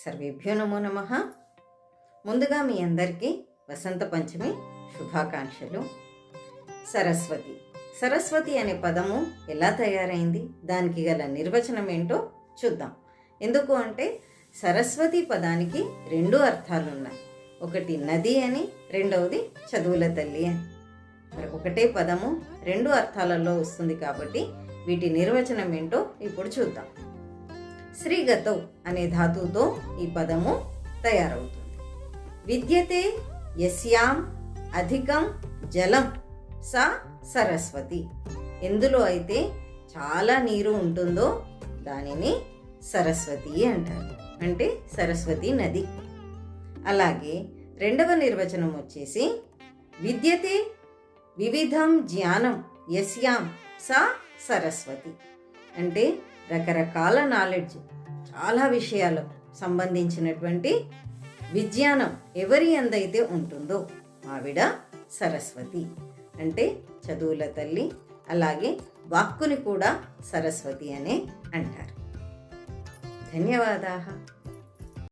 సర్వేభ్యో నమో నమః. ముందుగా మీ అందరికీ వసంత పంచమి శుభాకాంక్షలు. సరస్వతి. సరస్వతి అనే పదము ఎలా తయారైంది, దానికి గల నిర్వచనం ఏంటో చూద్దాం. ఎందుకు అంటే సరస్వతి పదానికి రెండు అర్థాలు ఉన్నాయి. ఒకటి నది అని, రెండవది చదువుల తల్లి అని. మరి ఒకటే పదము రెండు అర్థాలలో వస్తుంది కాబట్టి వీటి నిర్వచనం ఏంటో ఇప్పుడు చూద్దాం. శ్రీగతౌ అనే ధాతువుతో ఈ పదము తయారవుతుంది. విద్యతే యస్యాం అధికం జలం సా సరస్వతి. ఎందులో అయితే చాలా నీరు ఉంటుందో దానిని సరస్వతి అంటారు, అంటే సరస్వతి నది. అలాగే రెండవ నిర్వచనం వచ్చేసి విద్యతే వివిధం జ్ఞానం యస్యాం సా సరస్వతి. అంటే రకరకాల నాలెడ్జ్, చాలా విషయాలకు సంబంధించినటువంటి విజ్ఞానం ఎవరి అందైతే ఉంటుందో ఆవిడ సరస్వతి, అంటే చదువుల తల్లి. అలాగే వాక్కుని కూడా సరస్వతి అనే అంటారు. ధన్యవాదాలు.